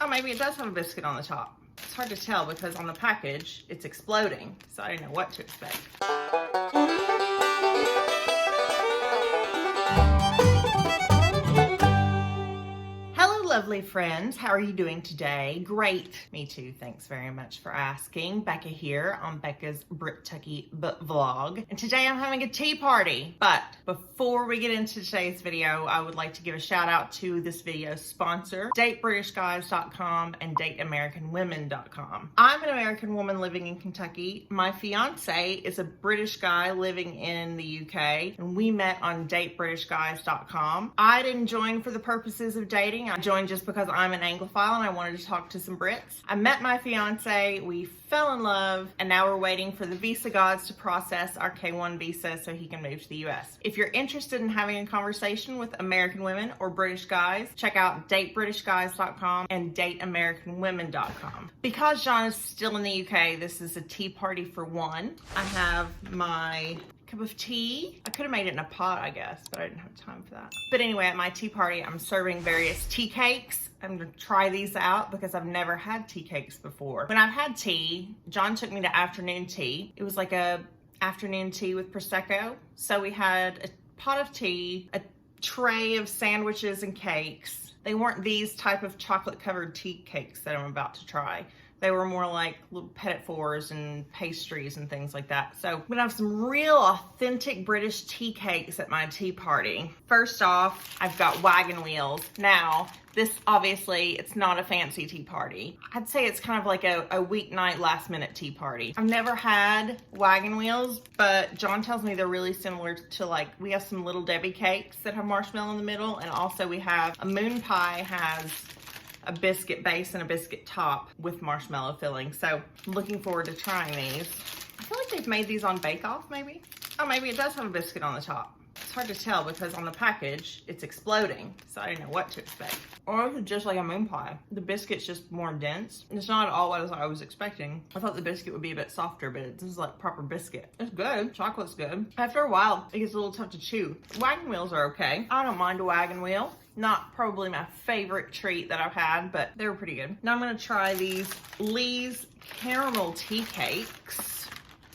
Oh, maybe it does have a biscuit on the top. It's hard to tell because on the package, it's exploding. So I didn't know what to expect. Lovely friends, how are you doing today? Great. Me too. Thanks very much for asking. Becca here on Becca's Brit-Tucky vlog. And today I'm having a tea party. But before we get into today's video, I would like to give a shout out to this video's sponsor, datebritishguys.com and dateamericanwomen.com. I'm an American woman living in Kentucky. My fiance is a British guy living in the UK, and we met on datebritishguys.com. I didn't join for the purposes of dating. I joined just because I'm an anglophile and I wanted to talk to some Brits. I met my fiance, we fell in love, and now we're waiting for the visa gods to process our K1 visa so he can move to the US. If you're interested in having a conversation with American women or British guys, check out datebritishguys.com and dateamericanwomen.com. Because John is still in the UK, this is a tea party for one. I have my cup of tea. I could have made it in a pot, I guess, but I didn't have time for that. But anyway, at my tea party, I'm serving various tea cakes. I'm gonna try these out because I've never had tea cakes before. When I've had tea, John took me to afternoon tea. It was like a afternoon tea with Prosecco. So we had a pot of tea, a tray of sandwiches and cakes. They weren't these type of chocolate covered tea cakes that I'm about to try. They were more like little petit fours and pastries and things like that. So I'm gonna have some real authentic British tea cakes at my tea party. First off, I've got Wagon Wheels. Now, this obviously, it's not a fancy tea party. I'd say it's kind of like a weeknight last minute tea party. I've never had Wagon Wheels, but John tells me they're really similar to, like, we have some Little Debbie cakes that have marshmallow in the middle, and also we have a moon pie has a biscuit base and a biscuit top with marshmallow filling. So I'm looking forward to trying these. I feel like they've made these on Bake Off, maybe. Oh, maybe it does have a biscuit on the top. It's hard to tell because on the package, it's exploding. So I didn't know what to expect. Or is it just like a moon pie? The biscuit's just more dense. It's not at all what I was expecting. I thought the biscuit would be a bit softer, but this is like proper biscuit. It's good. Chocolate's good. After a while, it gets a little tough to chew. Wagon Wheels are okay. I don't mind a wagon wheel. Not probably my favorite treat that I've had, but they were pretty good. Now I'm gonna try these Lee's caramel tea cakes.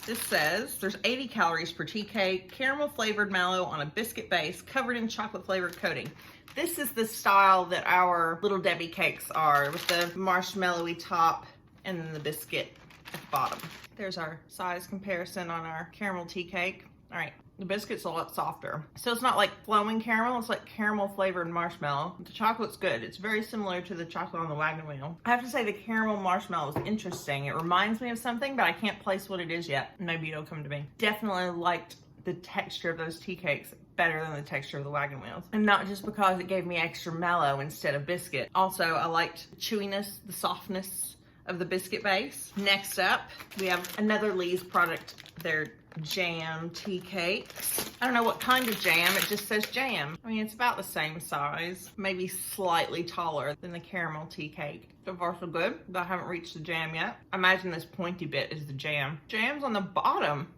This says there's 80 calories per tea cake, caramel flavored mallow on a biscuit base covered in chocolate flavored coating. This is the style that our Little Debbie cakes are, with the marshmallowy top and then the biscuit at the bottom. There's our size comparison on our caramel tea cake. All right, the biscuit's a lot softer. So it's not like flowing caramel, it's like caramel flavored marshmallow. The chocolate's good. It's very similar to the chocolate on the Wagon Wheel. I have to say the caramel marshmallow is interesting. It reminds me of something, but I can't place what it is yet. Maybe it'll come to me. Definitely liked the texture of those tea cakes better than the texture of the Wagon Wheels. And not just because it gave me extra mallow instead of biscuit. Also, I liked the chewiness, the softness of the biscuit base. Next up, we have another Lee's product. They're jam tea cakes. I don't know what kind of jam, it just says jam. I mean, it's about the same size, maybe slightly taller than the caramel tea cake. So far so good, but I haven't reached the jam yet. I imagine this pointy bit is the jam. Jam's on the bottom.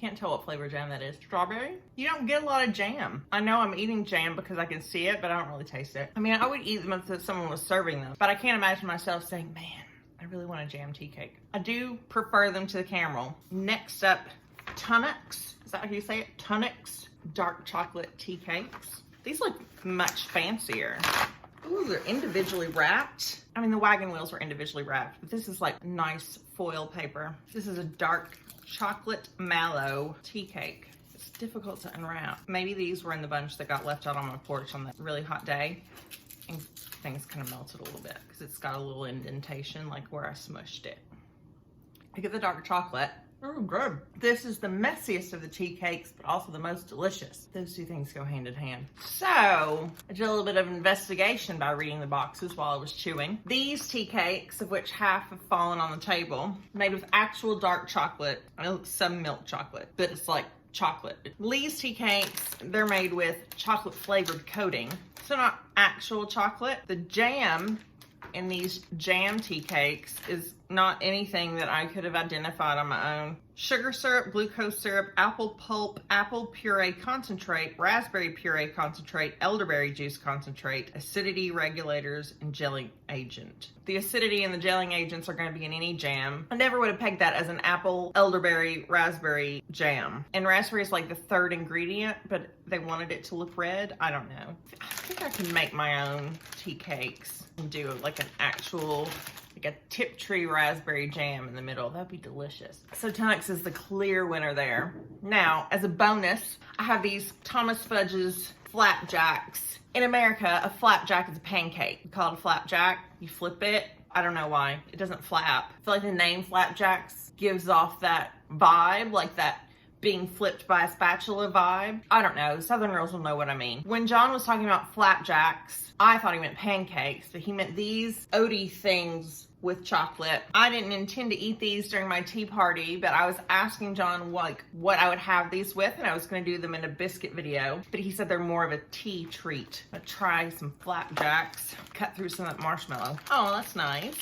Can't tell what flavor jam that is. Strawberry? You don't get a lot of jam. I know I'm eating jam because I can see it, but I don't really taste it. I mean, I would eat them if someone was serving them, but I can't imagine myself saying, man, I really want a jam tea cake. I do prefer them to the caramel. Next up, Tonics, is that how you say it? Tonics dark chocolate tea cakes. These look much fancier. Ooh, they're individually wrapped. I mean, the Wagon Wheels were individually wrapped, but this is like nice foil paper. This is a dark chocolate mallow tea cake. It's difficult to unwrap. Maybe these were in the bunch that got left out on my porch on that really hot day, and things kind of melted a little bit because it's got a little indentation like where I smushed it. I get the dark chocolate. Oh, good. This is the messiest of the tea cakes, but also the most delicious. Those two things go hand in hand. So, I did a little bit of investigation by reading the boxes while I was chewing. These tea cakes, of which half have fallen on the table, made with actual dark chocolate. I know it's some milk chocolate, but it's like chocolate. Lee's tea cakes, they're made with chocolate flavored coating. So not actual chocolate. The jam in these jam tea cakes is not anything that I could have identified on my own. Sugar syrup, glucose syrup, apple pulp, apple puree concentrate, raspberry puree concentrate, elderberry juice concentrate, acidity regulators, and gelling agent. The acidity and the gelling agents are going to be in any jam. I never would have pegged that as an apple, elderberry, raspberry jam. And raspberry is like the third ingredient, but they wanted it to look red. I don't know. I think I can make my own tea cakes and do like an actual, like a Tiptree raspberry jam in the middle. That'd be delicious. So Tonics is the clear winner there. Now, as a bonus, I have these Thomas Fudge's Flapjacks. In America, a flapjack is a pancake. You call it a flapjack, you flip it. I don't know why. It doesn't flap. I feel like the name Flapjacks gives off that vibe, like that being flipped by a spatula vibe. I don't know. Southern girls will know what I mean. When John was talking about flapjacks, I thought he meant pancakes, but he meant these oaty things with chocolate. I didn't intend to eat these during my tea party, but I was asking John what I would have these with, and I was going to do them in a biscuit video, but he said they're more of a tea treat. I'm gonna try some flapjacks. Cut through some of that marshmallow. Oh, that's nice.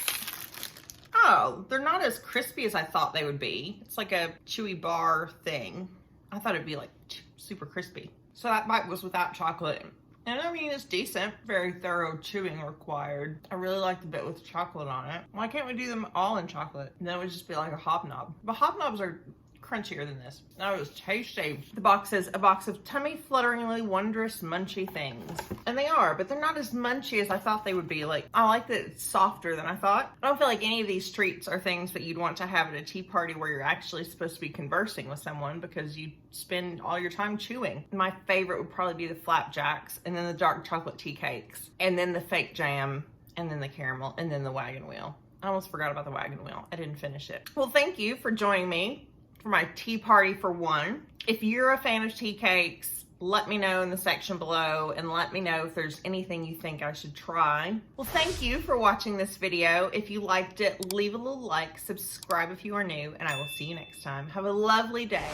Oh, they're not as crispy as I thought they would be. It's like a chewy bar thing. I thought it'd be like super crispy. So that bite was without chocolate. And I mean, it's decent. Very thorough chewing required. I really like the bit with chocolate on it. Why can't we do them all in chocolate? Then it would just be like a hobnob. But hobnobs are crunchier than this. That was tasty. The box says a box of tummy flutteringly wondrous munchy things. And they are, but they're not as munchy as I thought they would be. Like, I like that it's softer than I thought. I don't feel like any of these treats are things that you'd want to have at a tea party where you're actually supposed to be conversing with someone, because you spend all your time chewing. My favorite would probably be the flapjacks, and then the dark chocolate tea cakes, and then the fake jam, and then the caramel, and then the wagon wheel. I almost forgot about the wagon wheel. I didn't finish it. Well, thank you for joining me for my tea party for one. If you're a fan of tea cakes, let me know in the section below, and let me know if there's anything you think I should try. Well, thank you for watching this video. If you liked it, leave a little like, subscribe if you are new, and I will see you next time. Have a lovely day.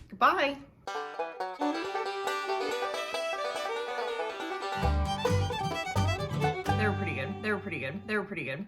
Goodbye. They were pretty good. They were pretty good. They were pretty good.